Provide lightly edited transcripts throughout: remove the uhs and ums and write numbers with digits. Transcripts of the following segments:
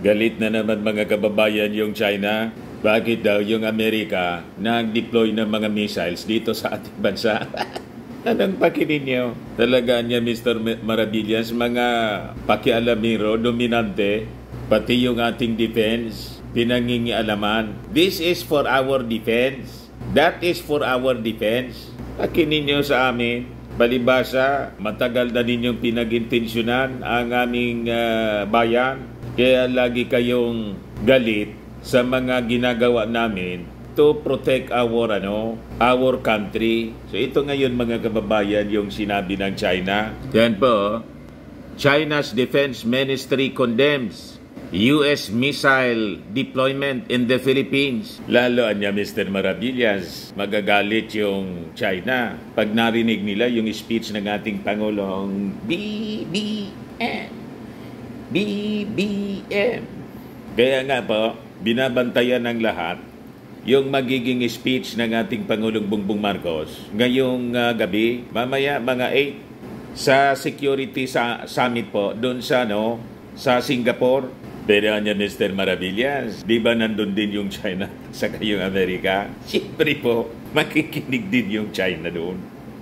Galit na naman mga kababayan yung China. Bakit daw yung Amerika nag-deploy ng mga missiles dito sa ating bansa? Anong pakinin niyo? Talaga niya Mr. Maravillas, mga pakialamero, dominante, pati yung ating defense, pinangingialaman. This is for our defense. That is for our defense. Pakinin niyo sa amin. Balibasa, matagal na ninyong pinag-intensyonan ang aming bayan. Kaya lagi kayong galit sa mga ginagawa namin to protect our country. So ito ngayon mga kababayan yung sinabi ng China. Yan po, China's Defense Ministry condemns US missile deployment in the Philippines. Lalo niya Mr. Maravillas, magagalit yung China pag narinig nila yung speech ng ating Pangulong BBM. Kaya nga po, binabantayan ng lahat yung magiging speech ng ating Pangulong Bongbong Marcos ngayong gabi, mamaya mga 8 sa security summit po doon sa Singapore. Pero niya Mr. Maravillas, di ba nandun din yung China sa yung Amerika? Siyempre po, makikinig din yung China doon.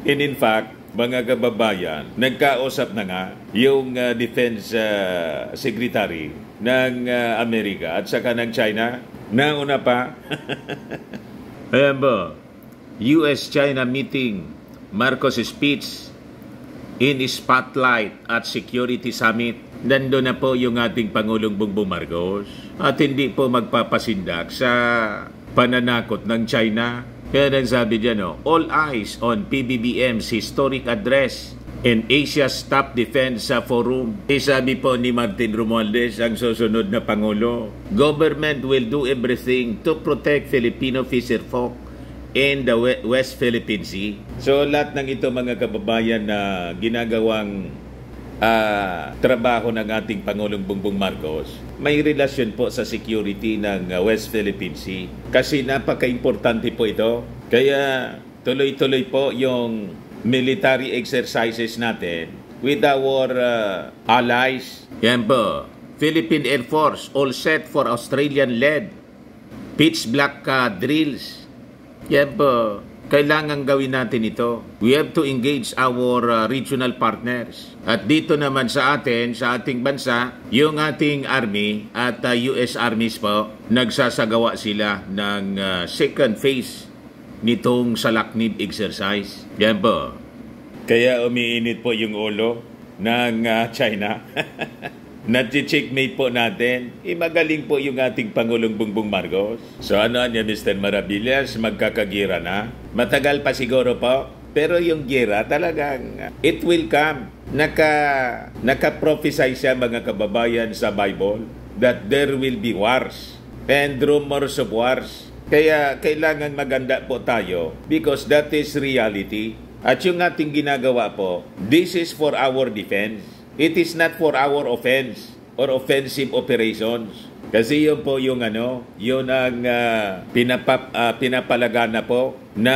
And in fact, mga kababayan, nagkausap na nga yung Defense Secretary ng Amerika at saka ng China. Nauna pa. Ayan ba? US-China meeting, Marcos speech in spotlight at security summit. Nandun na po yung ating Pangulong Bongbong Marcos at hindi po magpapasindak sa pananakot ng China. Kaya nang sabi dyan, all eyes on PBBM's historic address in Asia's top defense forum. Sabi po ni Martin Romualdez, ang susunod na Pangulo, government will do everything to protect Filipino fisherfolk in the West Philippine Sea. So lahat ng ito mga kababayan na ginagawang trabaho ng ating Pangulong Bongbong Marcos, may relasyon po sa security ng West Philippine Sea. Kasi napaka-importante po ito. Kaya tuloy-tuloy po yung military exercises natin with our allies. Yan po. Philippine Air Force all set for Australian-led pitch black drills. Yan po. Kailangan gawin natin ito. We have to engage our regional partners. At dito naman sa atin, sa ating bansa, yung ating Army at US Armies po, nagsasagawa sila ng second phase nitong Salaknib exercise. Yan po. Kaya umiinit po yung ulo ng China. Nati-checkmate po natin. Magaling po yung ating Pangulong Bongbong Marcos. So niya Mr. Maravillas, magkakagira na. Matagal pa siguro po. Pero yung gira talagang it will come. Naka-prophesy siya mga kababayan sa Bible that there will be wars and rumors of wars. Kaya kailangan maganda po tayo because that is reality. At yung ating ginagawa po, this is for our defense. It is not for our offense or offensive operations. Kasi yun po yung yun ang pinapalagana po na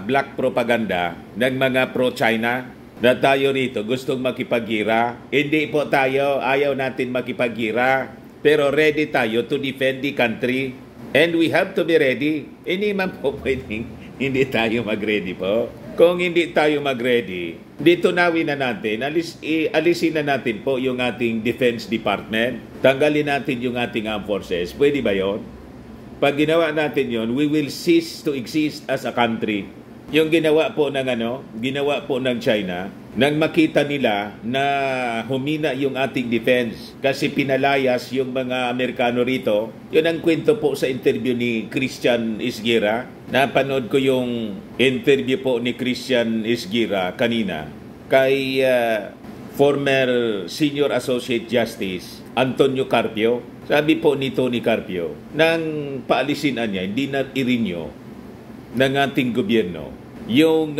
black propaganda ng mga pro-China na tayo rito gustong makipagira. Hindi po tayo, ayaw natin makipagira. Pero ready tayo to defend the country. And we have to be ready. Hindi man po pwedeng hindi tayo mag-ready po. Kung hindi tayo mag-ready, dito nawin na natin, alisin na natin po yung ating Defense Department, tanggalin natin yung ating armed forces. Pwede ba yon? Pag ginawa natin yon, we will cease to exist as a country. Yung ginawa po ng China, nang makita nila na humina yung ating defense kasi pinalayas yung mga Amerikano rito. Yun ang kwento po sa interview ni Christian Esguerra. Napanood ko yung interview po ni Christian Esguerra kanina kay former Senior Associate Justice Antonio Carpio. Sabi po ni Tony Carpio, nang paalisin niya, hindi na i-renew ng ating gobyerno yung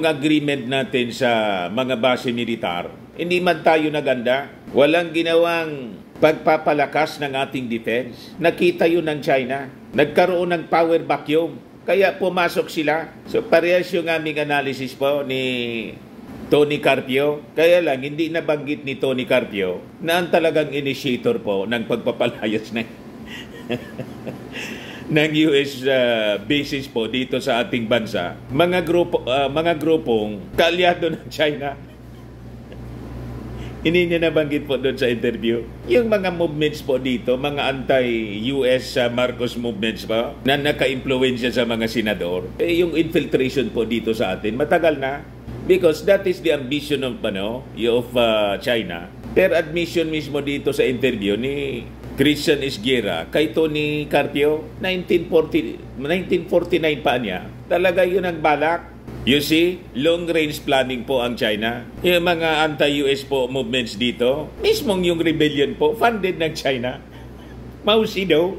agreement natin sa mga base militar, hindi man tayo naganda. Walang ginawang pagpapalakas ng ating defense. Nakita yun ng China. Nagkaroon ng power vacuum. Kaya pumasok sila. So parehas yung aming analysis po ni Tony Carpio. Kaya lang, hindi nabanggit ni Tony Carpio na ang talagang initiator po ng pagpapalayas ng ng US bases po dito sa ating bansa, mga grupong kaalyado ng China. Hindi niya nabanggit po doon sa interview. Yung mga movements po dito, mga anti-US Marcos movements po, na naka-impluensya sa mga senador, yung infiltration po dito sa atin, matagal na. Because that is the ambition of China. Per admission mismo dito sa interview ni Christian Esguerra kay Tony Carpio, 1949 pa niya. Talaga yun ang balak. You see, long-range planning po ang China. Yung mga anti-US po movements dito, mismong yung rebellion po, funded ng China. Mao Zedong.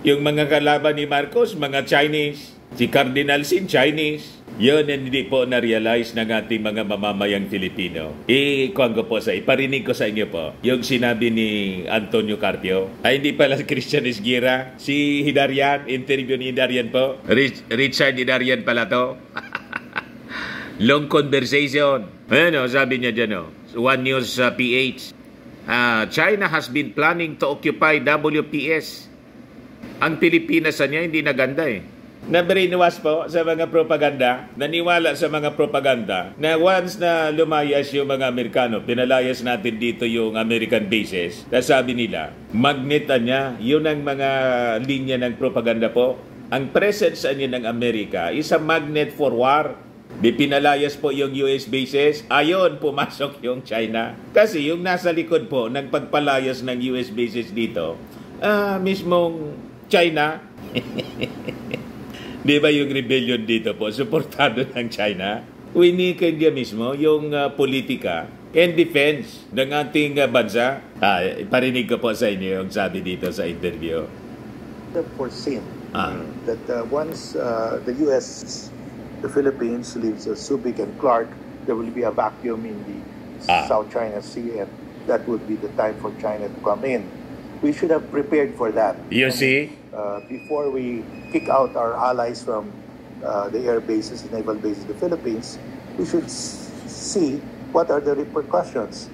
Yung mga kalaban ni Marcos, mga Chinese. Si Cardinal Sin, Chinese. Yun hindi po na-realize ng ating mga mamamayang Filipino. Iparinig ko sa inyo po, yung sinabi ni Antonio Carpio. Ay, hindi pala si Christian Esguerra. Si Hidarian, interview ni Hidarian po. Richard Hidarian pala to. Long conversation. Ano, sabi niya dyan, One News PH. China has been planning to occupy WPS. Ang Pilipinas niya hindi naganda na-brainwash po sa mga propaganda, naniwala sa mga propaganda na once na lumayas yung mga Amerikano, pinalayas natin dito yung American bases, sabi nila, magnetan niya, yun ang mga linya ng propaganda po. Ang presence niya ng Amerika is a magnet for war. Pinalayas po yung US bases, ayon pumasok yung China. Kasi yung nasa likod po ng pagpalayas ng US bases dito, mismong China. Di ba yung rebellion dito po, suportado ng China? Winikin niya mismo yung politika and defense ng ating bansa. Iparinig ko po sa inyo yung sabi dito sa interview. Foreseen that once the US, the Philippines leaves Subic and Clark, there will be a vacuum in the South China Sea, and that would be the time for China to come in. We should have prepared for that. You see? Before we kick out our allies from the air bases, the naval bases of the Philippines, we should see what are the repercussions.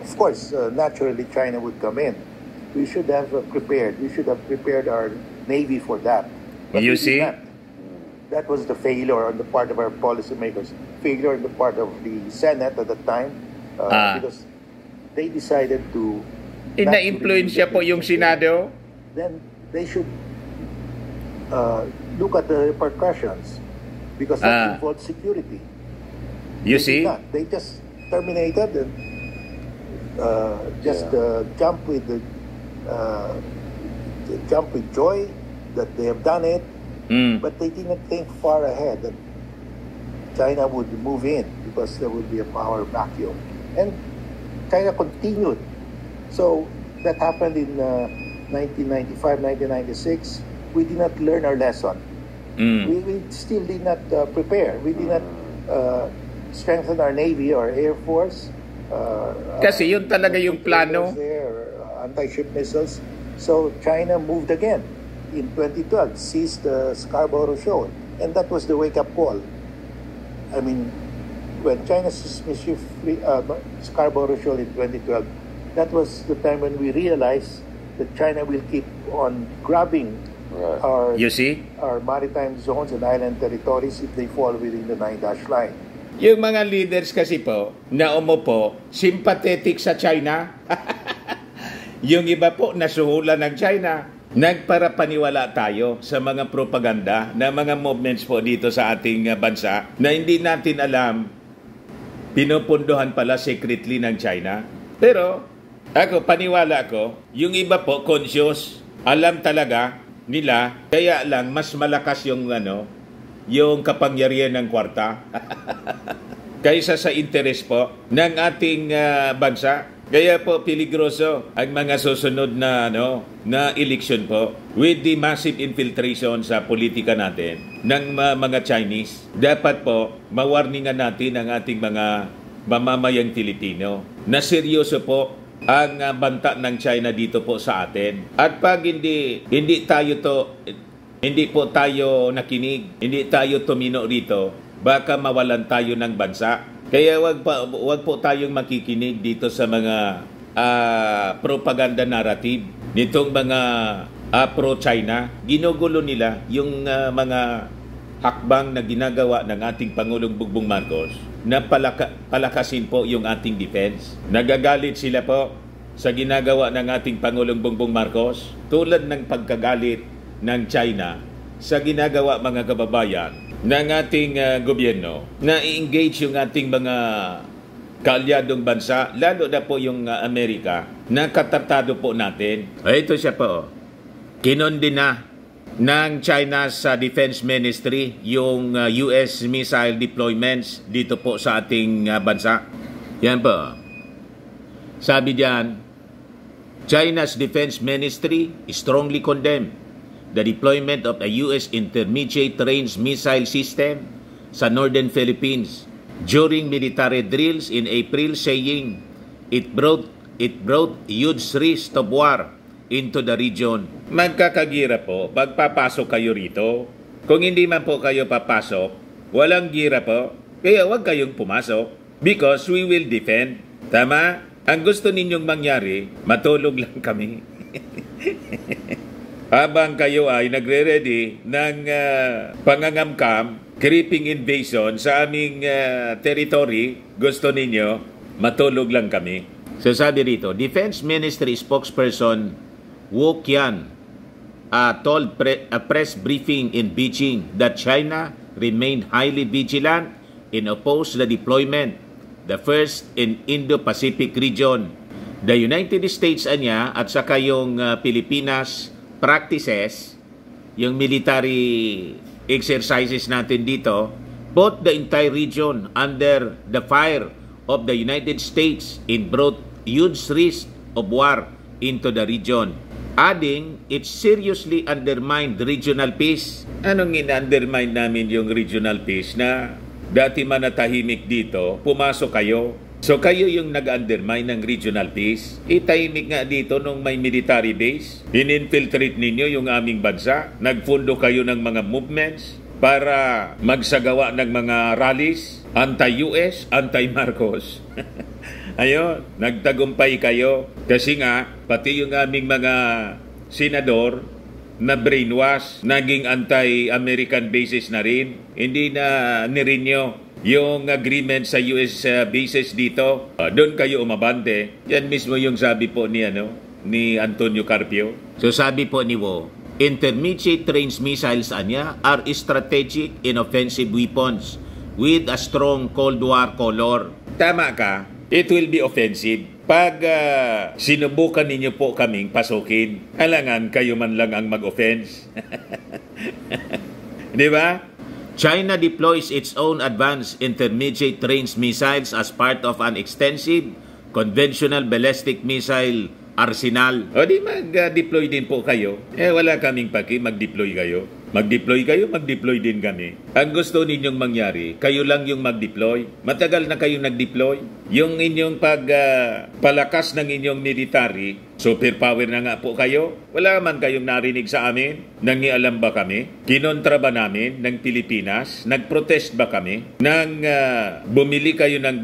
Of course, naturally, China would come in. We should have prepared. We should have prepared our Navy for that. But you see? That was the failure on the part of our policymakers. Failure on the part of the Senate at the time. Because they decided to... Ina-influensya po yung Senado? Then they should look at the repercussions, because that involves security. You see? They just terminated and jump with joy that they have done it, but they didn't think far ahead that China would move in because there would be a power vacuum, and China continued. So that happened in 1995, 1996. We did not learn our lesson. We still did not prepare. We did not strengthen our Navy or Air Force. Kasi yun talaga yung plano. Anti-ship missiles. So China moved again in 2012, seized the Scarborough Shoal. And that was the wake-up call. I mean, when China seized Scarborough Shoal in 2012, that was the time when we realized that China will keep on grabbing our maritime zones and island territories if they fall within the 9-dash line. Yung mga leaders kasi po na umupo, sympathetic sa China. Yung iba po nasuhulan ng China. Nagparapaniwala tayo sa mga propaganda na mga movements po dito sa ating bansa na hindi natin alam, pinupundohan pala secretly ng China. Pero paniwala ko, yung iba po conscious, alam talaga nila, kaya lang mas malakas yung yung kapangyarihan ng kwarta kaysa sa interes po ng ating bansa. Kaya po peligroso ang mga susunod na na election po with the massive infiltration sa politika natin ng mga Chinese. Dapat po mawarningan natin ang ating mga mamamayang Pilipino na seryoso po ang banta ng China dito po sa atin. At pag hindi po tayo nakinig, hindi tayo tumino rito, baka mawalan tayo ng bansa. Kaya wag po tayong makikinig dito sa mga propaganda narrative nitong mga pro-China. Ginugulo nila yung mga hakbang na ginagawa ng ating Pangulong Bongbong Marcos na palakasin po yung ating defense. Nagagalit sila po sa ginagawa ng ating Pangulong Bongbong Marcos tulad ng pagkagalit ng China sa ginagawa mga kababayan ng ating gobyerno na i-engage yung ating mga kaalyadong bansa, lalo na po yung Amerika na katartado po natin. Ito siya po. Kinondena ng China sa Defense Ministry yung US missile deployments dito po sa ating bansa. Yan po. Sabi diyan, China's Defense Ministry strongly condemned the deployment of a US intermediate range missile system sa Northern Philippines during military drills in April, saying it brought huge risk of war into the region. Magkakagira po, pagpapasok kayo rito. Kung hindi man po kayo papasok, walang gira po, kaya huwag kayong pumasok because we will defend. Tama? Ang gusto ninyong mangyari, matulog lang kami. Habang kayo ay nagre-ready ng pangangamkam, creeping invasion sa aming territory, gusto ninyo, matulog lang kami. So sabi rito, Defense Ministry spokesperson Wu Qian told a press briefing in Beijing that China remained highly vigilant in oppose the deployment, the first in Indo-Pacific region. The United States anya at saka yung Pilipinas practices, yung military exercises natin dito, both the entire region under the fire of the United States in brought huge risk of war into the region. Adding, it seriously undermined regional peace. Anong in-undermine namin yung regional peace na dati manatahimik dito, pumasok kayo. So kayo yung nag-undermine ng regional peace. Itahimik nga dito nung may military base. In-infiltrate ninyo yung aming bansa. Nagfundo kayo ng mga movements para magsagawa ng mga rallies, anti-US, anti-Marcos. Ayun, nagtagumpay kayo kasi nga pati yung aming mga senador na brainwash, naging anti-American bases na rin. Hindi na nirenew yung agreement sa US bases dito. Doon kayo umabante. Yan mismo yung sabi po ni Antonio Carpio. So sabi po ni Wo, intermediate range missiles anya are strategic inoffensive weapons with a strong Cold War color. Tama ka. It will be offensive. Pag sinubukan ninyo po kaming pasukin, alangan kayo man lang ang mag-offense. Di ba? China deploys its own advanced intermediate range missiles as part of an extensive conventional ballistic missile arsenal. O di mag-deploy din po kayo. Wala kaming paki, mag-deploy kayo. Mag-deploy din kami. Ang gusto ninyong mangyari, kayo lang yung mag-deploy. Matagal na kayong nag-deploy. Yung inyong palakas ng inyong military, superpower na nga po kayo. Wala man kayong narinig sa amin. Nangialam ba kami? Kinontra ba namin ng Pilipinas? Nag-protest ba kami? Nang bumili kayo ng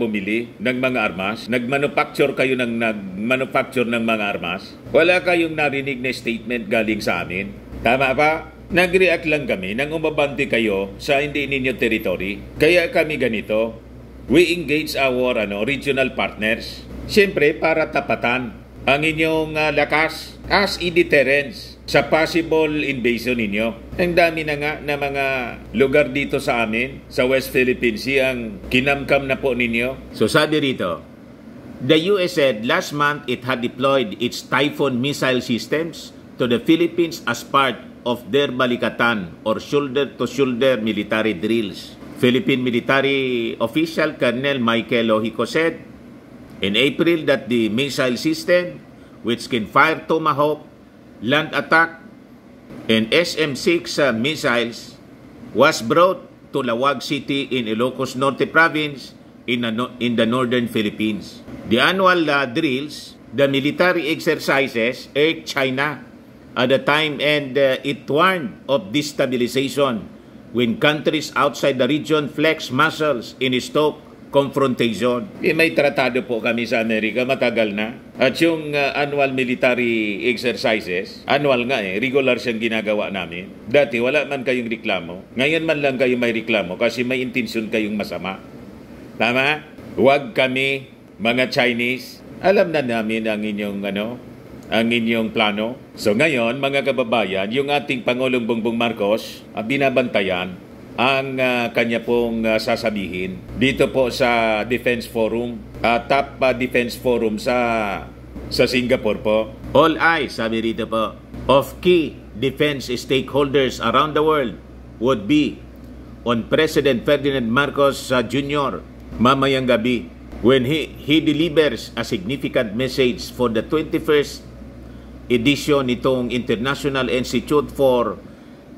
mga armas? Nag-manufacture kayo ng nag-manufacture ng mga armas? Wala kayong narinig na statement galing sa amin. Tama ba? Nag-react lang kami nang umabante kayo sa hindi ninyo territory. Kaya kami ganito, we engage our regional partners. Siyempre, para tapatan ang inyong lakas as a deterrence sa possible invasion ninyo. Ang dami na nga na mga lugar dito sa amin, sa West Philippine Sea, ang kinamkam na po ninyo. So sabi rito, the US said last month it had deployed its Typhoon missile systems to the Philippines as part of their balikatan or shoulder-to-shoulder military drills. Philippine military official Colonel Michael Lohico said in April that the missile system, which can fire Tomahawk, land attack, and SM-6 missiles, was brought to Lawag City in Ilocos Norte Province in the northern Philippines. The annual drills, the military exercises, urged China at the time, and it warned of destabilization when countries outside the region flex muscles in stoke confrontation. May tratado po kami sa Amerika, matagal na. At yung annual military exercises, annual nga regular siyang ginagawa namin. Dati wala man kayong reklamo. Ngayon man lang kayo may reklamo kasi may intensyon kayong masama. Tama? Huwag kami, mga Chinese, alam na namin ang inyong plano. So ngayon, mga kababayan, yung ating Pangulong Bongbong Marcos, binabantayan ang kanya pong sasabihin dito po sa Defense Forum, top Defense Forum sa Singapore po. All eyes, sabi rito po, of key defense stakeholders around the world would be on President Ferdinand Marcos Jr. mamayang gabi when he delivers a significant message for the 21st edition nitong International Institute for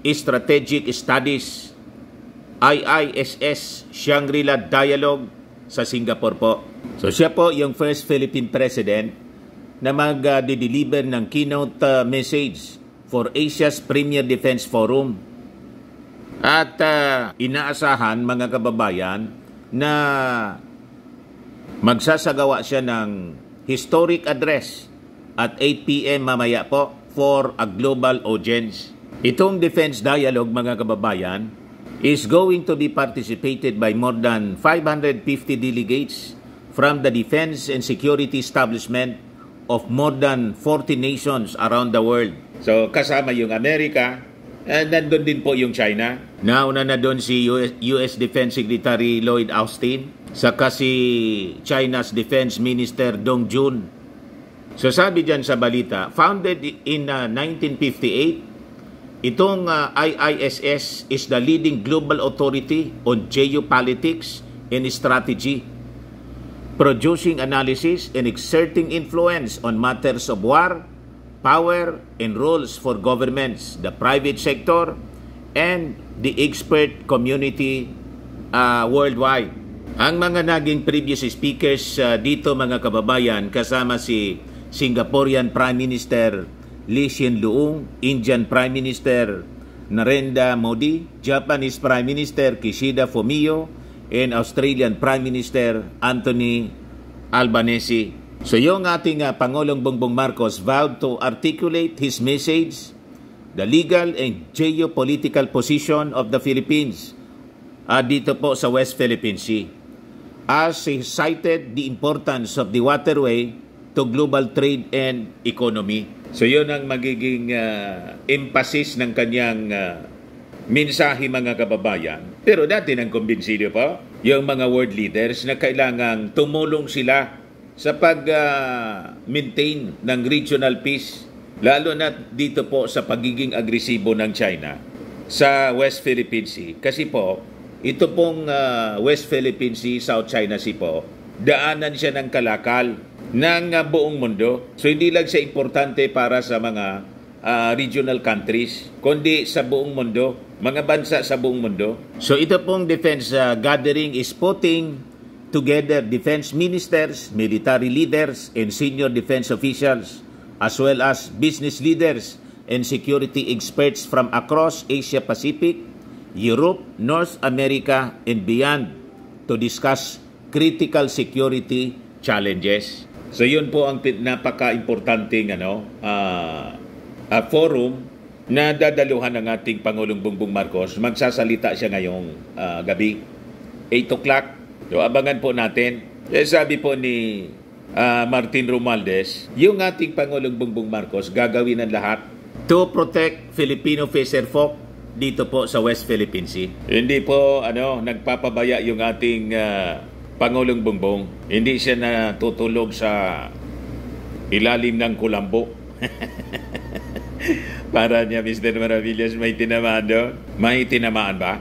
Strategic Studies IISS Shangri-La Dialogue sa Singapore po. So siya po yung first Philippine President na mag-deliver ng keynote message for Asia's Premier Defense Forum. At inaasahan, mga kababayan, na magsasagawa siya ng historic address at 8 p.m. mamaya po for a global audience. Itong defense dialogue, mga kababayan, is going to be participated by more than 550 delegates from the defense and security establishment of more than 40 nations around the world. So kasama yung Amerika, and nandun din po yung China. Nauna na doon si US Defense Secretary Lloyd Austin, saka si China's Defense Minister Dong Jun. So sabi dyan sa balita, founded in 1958, itong IISS is the leading global authority on geopolitics and strategy, producing analysis and exerting influence on matters of war, power, and roles for governments, the private sector, and the expert community worldwide. Ang mga naging previous speakers dito, mga kababayan, kasama si Singaporean Prime Minister Lee Hsien Loong, Indian Prime Minister Narendra Modi, Japanese Prime Minister Kishida Fumio, and Australian Prime Minister Anthony Albanese. So yung ating Pangulong Bongbong Marcos vowed to articulate his message, the legal and geopolitical position of the Philippines dito po sa West Philippine Sea, as he cited the importance of the waterway to global trade and economy. So yun ang magiging emphasis ng kanyang mensahe, mga kababayan. Pero dati nang kumbinsido pa yung mga world leaders na kailangang tumulong sila sa pag-maintain ng regional peace, lalo na dito po sa pagiging agresibo ng China sa West Philippine Sea. Kasi po, ito pong West Philippine Sea, South China Sea po, daanan siya ng kalakal ng buong mundo. So hindi lang siya importante para sa mga regional countries, kundi sa buong mundo, mga bansa sa buong mundo. So ito pong defense gathering is putting together defense ministers, military leaders, and senior defense officials, as well as business leaders and security experts from across Asia Pacific, Europe, North America, and beyond to discuss critical security challenges. So yun po ang napaka-importanting forum na dadaluhan ng ating Pangulong Bongbong Marcos. Magsasalita siya ngayong gabi, 8 o'clock. So abangan po natin. Sabi po ni Martin Romualdez, yung ating Pangulong Bongbong Marcos gagawin ang lahat to protect Filipino fisherfolk dito po sa West Philippine Sea. Hindi po nagpapabaya yung ating Pangulong Bongbong. Hindi siya natutulog sa ilalim ng kulambo. Para niya, Mr. Maravillas, may tinamaan doon. May tinamaan ba?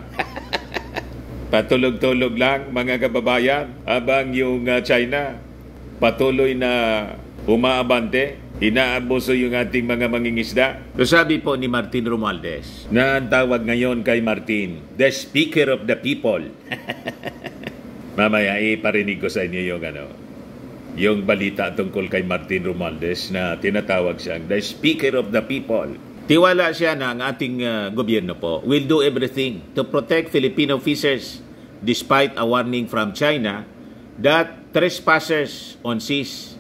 Patulog-tulog lang, mga kababayan, habang yung China patuloy na umaabante, inaabuso yung ating mga mangingisda. So sabi po ni Martin Romualdez, na ang tawag ngayon kay Martin, the speaker of the people. Mamaya iparinig ko sa inyo yung balita tungkol kay Martin Romualdez na tinatawag siyang the speaker of the people. Tiwala siya na ang ating gobyerno po will do everything to protect Filipino fishers despite a warning from China that trespassers on seas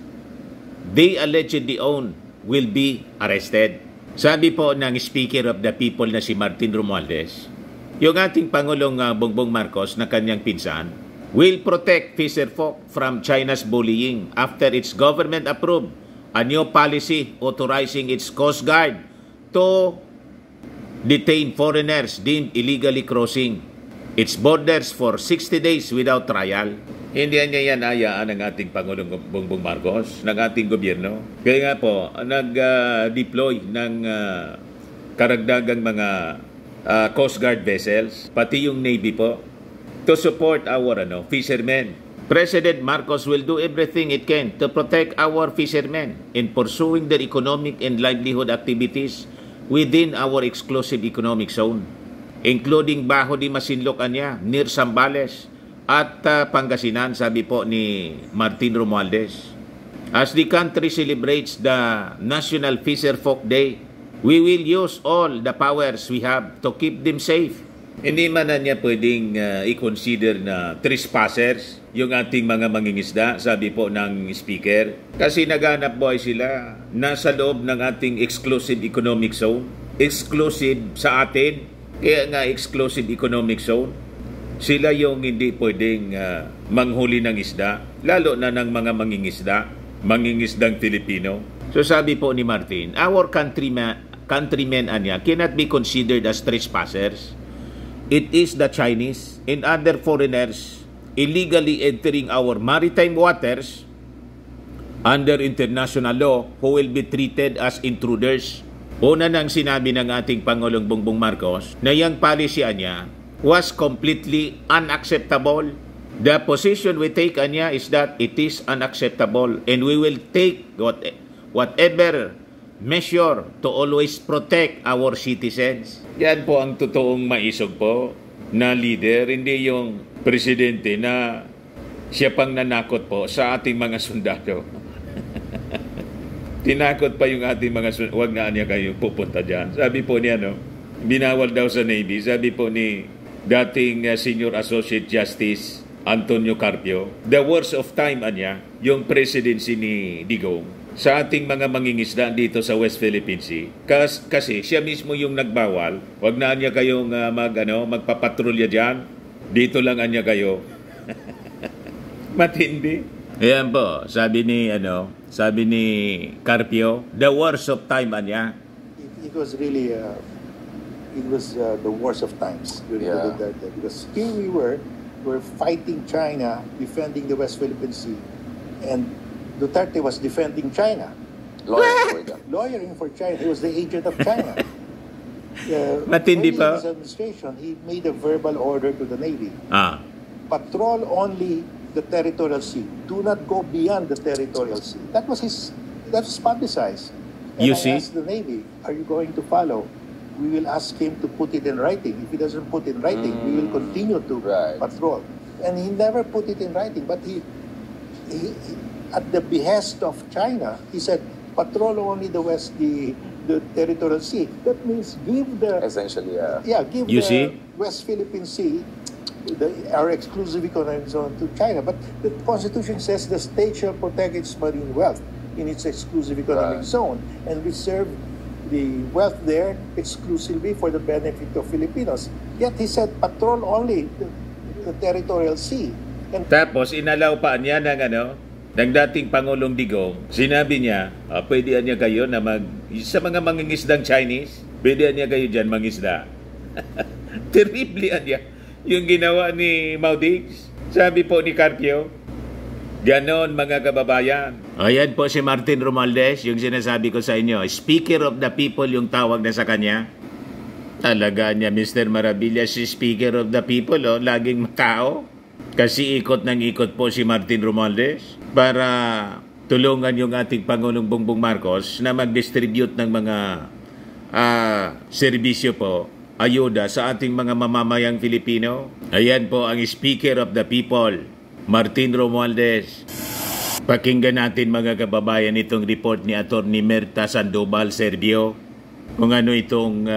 they allegedly own will be arrested. Sabi po ng Speaker of the People na si Martin Romualdez, yung ating Pangulong Bongbong Marcos na kanyang pinsan will protect fisherfolk from China's bullying after its government approved a new policy authorizing its Coast Guard to detain foreigners deemed illegally crossing its borders for 60 days without trial. Hindi niya yan ayaan ng ating Pangulong Bongbong Marcos, ng ating gobyerno. Kaya nga po, nag-deploy ng karagdagang mga Coast Guard vessels, pati yung Navy po, to support our fishermen. President Marcos will do everything it can to protect our fishermen in pursuing their economic and livelihood activities within our exclusive economic zone, including Bajo de Masinloc near Zambales at Pangasinan, sabi po ni Martin Romualdez. As the country celebrates the National Fisherfolk Day, we will use all the powers we have to keep them safe. Hindi man na niya pwedeng i-consider na trespassers yung ating mga mangingisda, sabi po ng speaker. Kasi naghanap buhay sila nasa loob ng ating exclusive economic zone. Exclusive sa atin, kaya nga exclusive economic zone. Sila yung hindi pwedeng manghuli ng isda, lalo na ng mga mangingisdang Filipino. So sabi po ni Martin, our countrymen cannot be considered as trespassers. It is the Chinese and other foreigners illegally entering our maritime waters under international law who will be treated as intruders. Una nang sinabi ng ating Pangulong Bongbong Marcos na yung policy niya was completely unacceptable. The position we take is that it is unacceptable and we will take whatever measure to always protect our citizens. Yan po ang totoong maisog po na leader, hindi yung presidente na siya pang nanakot po sa ating mga sundalo. Tinakot pa yung ating mga sundalo, huwag na niya kayo pupunta dyan. Sabi po niya, binawal daw sa Navy, sabi po ni dating Senior Associate Justice Antonio Carpio, the worst of time yung presidency ni Digong sa ating mga mangingisda dito sa West Philippine Sea. Kasi siya mismo yung nagbawal, wag na niya kayong magpapatrolya dyan, dito lang niya kayo. Matindi. Ayan po, sabi ni Carpio, the worst of time It was really the worst of times during the Duterte, because here we're fighting China, defending the West Philippine Sea, and Duterte was defending China. Lawyering for China. He was the agent of China. Matindi pa. In his administration, he made a verbal order to the Navy. Patrol only the territorial sea. Do not go beyond the territorial sea. That was publicized. And I asked the Navy, are you going to follow? We will ask him to put it in writing. If he doesn't put it in writing, we will continue to patrol. And he never put it in writing, but he at the behest of China, he said, patrol only the territorial sea. That means give the West Philippine Sea, our exclusive economic zone, to China. But the Constitution says the state shall protect its marine wealth in its exclusive economic zone and reserve the wealth there exclusively for the benefit of Filipinos. Yet he said, patrol only the territorial sea. And tapos inalaw pa niya ng dating Pangulong Digong, sinabi niya, pwede niya kayo na sa mga mangingisdang Chinese, pwede niya kayo dyan mangisda. Terrible niya. Yung ginawa ni Maudix, sabi po ni Carpio, ganon mga kababayan. Ayan po si Martin Romualdez, yung sinasabi ko sa inyo, Speaker of the People yung tawag na sa kanya. Talaga niya, Mr. Maravilla, si Speaker of the People, laging matao. Kasi ikot po si Martin Romualdez para tulungan yung ating Pangulong Bongbong Marcos na mag-distribute ng mga serbisyo po, ayuda sa ating mga mamamayang Filipino. Ayan po ang Speaker of the People, Martin Romualdez. Pakinggan natin mga kababayan itong report ni Atty. Mirta Sandoval Serbio. kung ano itong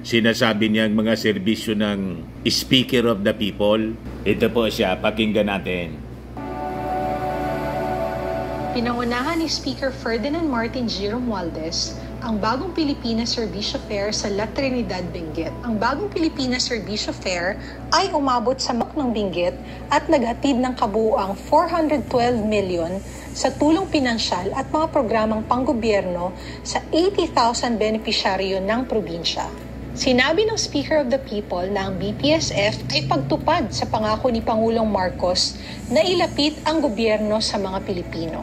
sinasabi niyang mga serbisyo ng Speaker of the People. Ito po siya, pakinggan natin. Pinangunahan ni Speaker Ferdinand Martin G. Romualdez ang Bagong Pilipinas Servicio Fair sa La Trinidad, Benguet. Ang Bagong Pilipinas Servicio Fair ay umabot sa ng Benguet at naghatid ng kabuuang 412 million sa tulong pinansyal at mga programang panggobyerno sa 80,000 benepisyaryo ng probinsya. Sinabi ng Speaker of the People na ang BPSF ay pagtupad sa pangako ni Pangulong Marcos na ilapit ang gobyerno sa mga Pilipino.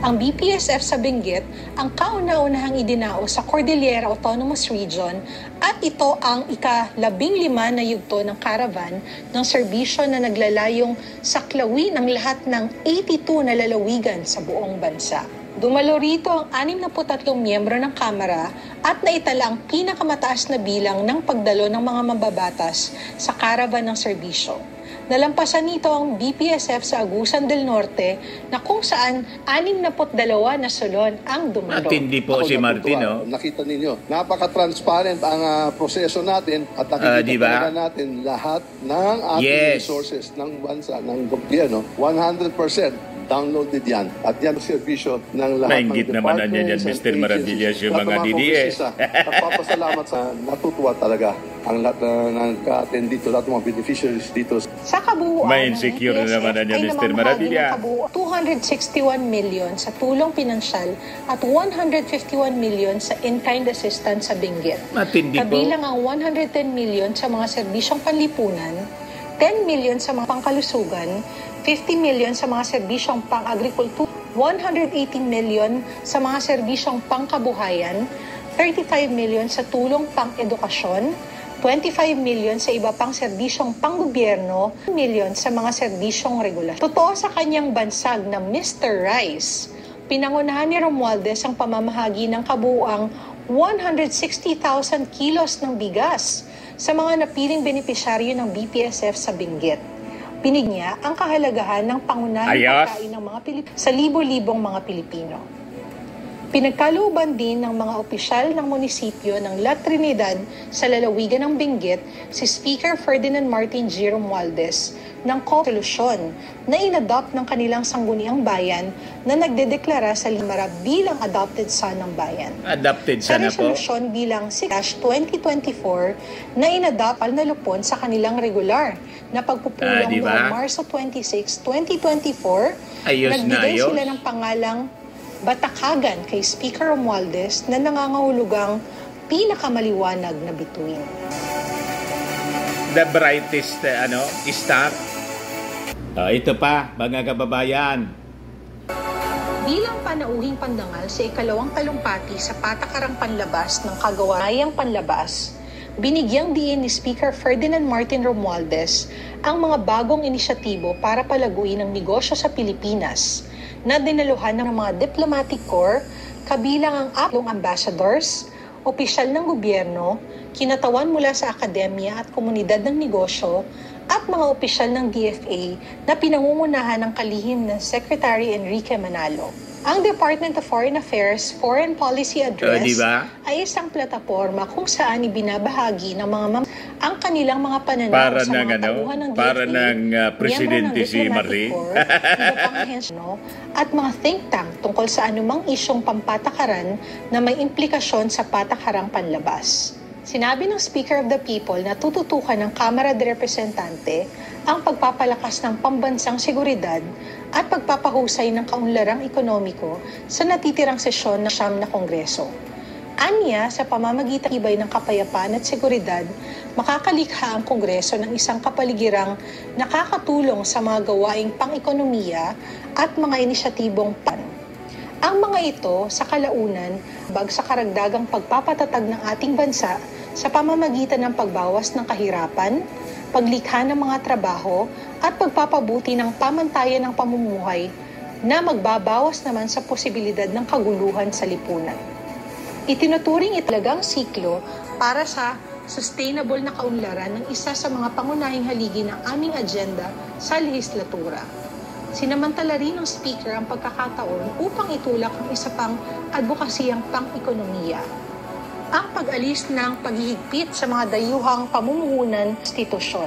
Ang BPSF sa Benguet ang kauna-unahang idinao sa Cordillera Autonomous Region at ito ang ika-15 na yugto ng caravan ng serbisyo na naglalayong saklawin ang lahat ng 82 na lalawigan sa buong bansa. Dumalo rito ang 63 miyembro ng Kamara at naitala ang pinakamataas na bilang ng pagdalo ng mga mababatas sa caravan ng serbisyo. Nalampasan nito ang BPSF sa Agusan del Norte na kung saan 62 na sulon ang dumalo. Matindi po si Martin, no? Nakita ninyo, napaka-transparent ang proseso natin at nakikita natin lahat ng ating resources ng bansa, ng gobyerno, 100%. Downloaded yan. At yan ang servisyo ng lahat ng departments naman yan, Mr. Maravillas, yung mga DDS. Nagpapasalamat sa natutuwa talaga ang lahat ng ka-attend dito, lahat ng mga beneficiaries dito. Sa kabuuan, may insecure na naman yan, Mr. Maravilla. 261 million sa tulong pinansyal at 151 million sa in-kind assistance sa Benguet. Matindi po. Kabilang ang 110 million sa mga serbisyong panlipunan, 10 million sa mga pangkalusugan, 50 million sa mga serbisyong pang-agrikultura, 118 million sa mga serbisyong pangkabuhayan, 35 million sa tulong pang-edukasyon, 25 million sa iba pang serbisyong panggobyerno, 1 million sa mga serbisyong regular. Totoo sa kanyang bansag na Mr. Rice, pinangunahan ni Romualdez ang pamamahagi ng kabuuang 160,000 kilos ng bigas sa mga napiling benepisyaryo ng BPSF sa Benguet. Pinig niya ang kahalagahan ng pangunahing pagkain ng mga Pilipino sa libo-libong mga Pilipino. Pinagkalooban din ng mga opisyal ng munisipyo ng La Trinidad sa lalawigan ng Benguet si Speaker Ferdinand Martin G. Romualdez ng solusyon na inadopt ng kanilang sangguniang bayan na nagdedeklara sa Limara bilang adopted son ng bayan. Adopted son na po? Sa resolusyon bilang 6/2024 na inadopt na lupon sa kanilang regular na pagpupulong noong Marso 26, 2024, nagbigay sila ng pangalang Batakagan kay Speaker Romualdez na nangangahulugang pinakamaliwanag na bituin. The brightest star. Ito pa, mga kababayan. Bilang panauhing pandangal sa ikalawang talumpati sa patakarang panlabas ng kagawaang panlabas, binigyang diin ni Speaker Ferdinand Martin Romualdez ang mga bagong inisyatibo para palaguin ang negosyo sa Pilipinas na dinaluhan ng mga diplomatic corps, kabilang ang 8 ambassadors, opisyal ng gobyerno, kinatawan mula sa akademya at komunidad ng negosyo, at mga opisyal ng DFA na pinangungunahan ng kalihim ng Secretary Enrique Manalo. Ang Department of Foreign Affairs Foreign Policy Address ay isang plataporma kung saan ibinabahagi ng mga ang kanilang mga pananaw para sa mga tauhan ng DFA, para ng presidente si Marie, at mga think tank tungkol sa anumang isyong pampatakaran na may implikasyon sa patakarang panlabas. Sinabi ng Speaker of the People na tututukan ng Kamara de Representante ang pagpapalakas ng pambansang seguridad at pagpapahusay ng kaunlarang ekonomiko sa natitirang sesyon ng siyam na Kongreso. Anya, sa pamamagitan ng ibay ng kapayapaan at seguridad, makakalikha ang Kongreso ng isang kapaligirang nakakatulong sa mga gawaing pang-ekonomiya at mga inisyatibong Ang mga ito, sa kalaunan, sa karagdagang pagpapatatag ng ating bansa sa pamamagitan ng pagbawas ng kahirapan, paglikha ng mga trabaho, at pagpapabuti ng pamantayan ng pamumuhay na magbabawas naman sa posibilidad ng kaguluhan sa lipunan. Itinuturing italagang siklo para sa sustainable na kaunlaran ng isa sa mga pangunahing haligi ng aming agenda sa lehislatura. Sinamantala rin ng Speaker ang pagkakataon upang itulak ang isa pang advokasiyang pang-ekonomiya. ang pag-alis ng paghihigpit sa mga dayuhang pamumuhunan institusyon.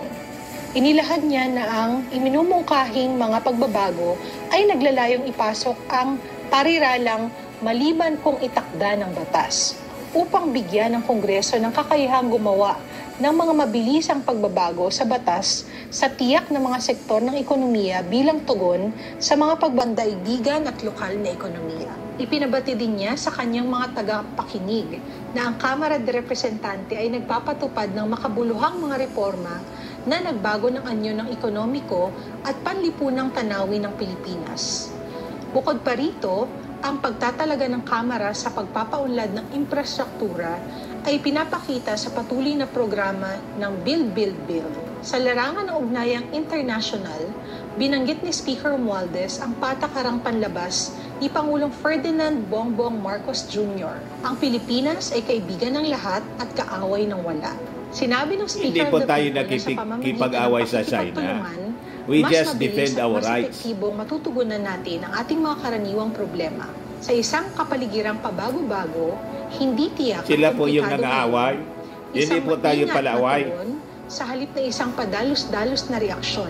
Inilahad niya na ang iminumungkahing mga pagbabago ay naglalayong ipasok ang pariralang maliban kung itakda ng batas upang bigyan ng Kongreso ng kakayahang gumawa ng mga mabilisang pagbabago sa batas sa tiyak na mga sektor ng ekonomiya bilang tugon sa mga pagbandaigdigan at lokal na ekonomiya. Ipinabati din niya sa kanyang mga tagapakinig na ang Kamara de Representante ay nagpapatupad ng makabuluhang mga reforma na nagbago ng anyo ng ekonomiko at panlipunang tanawin ng Pilipinas. Bukod pa rito, ang pagtatalaga ng Kamara sa pagpapaunlad ng infrastruktura ay pinapakita sa patuloy na programa ng Build, Build, Build. Sa larangan ng ugnayang international, binanggit ni Speaker Romualdez ang patakarang panlabas ni Pangulong Ferdinand Bongbong Marcos Jr. Ang Pilipinas ay kaibigan ng lahat at kaaway ng wala. Sinabi ng Speaker hindi po tayo nakikipag-away sa China. We just defend our rights. Mas epektibong matutugunan natin ang ating mga karaniwang problema. Sa isang kapaligiran pabago-bago, hindi tiyak sila po yung nang-aaway. Hindi po tayo palaaway. Sa halip na isang padalos-dalos na reaksyon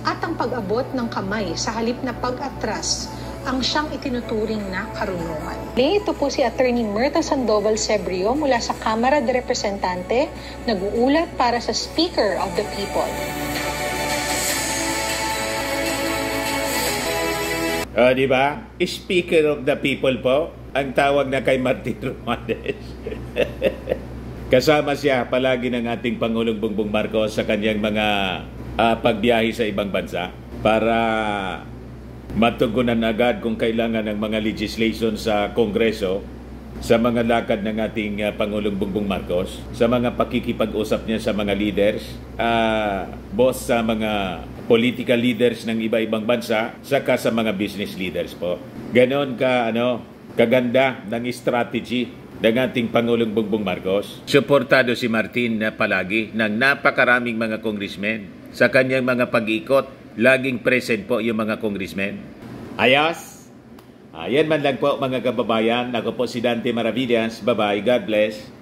at ang pag-abot ng kamay sa halip na pag-atras ang siyang itinuturing na karunungan. Ito po si Attorney Myrta Sandoval Sebrio mula sa Kamara de Representante, nag-uulat para sa Speaker of the People. Di ba? Speaker of the People po, ang tawag na kay Martin Romualdez. Kasama siya palagi ng ating Pangulong Bongbong Marcos sa kanyang mga pagbiyahe sa ibang bansa para matugunan agad kung kailangan ng mga legislation sa Kongreso, sa mga lakad ng ating Pangulong Bongbong Marcos, sa mga pakikipag-usap niya sa mga leaders, both sa mga political leaders ng iba-ibang bansa, saka sa mga business leaders po. Ganon kaganda ng strategy ng ating Pangulong Bongbong Marcos. Suportado si Martin na palagi ng napakaraming mga congressmen. Sa kanyang mga pag-ikot, laging present po yung mga congressmen. Ayos! Yan man lang po mga kababayan. Ako po si Dante Maravillas. Bye-bye. God bless.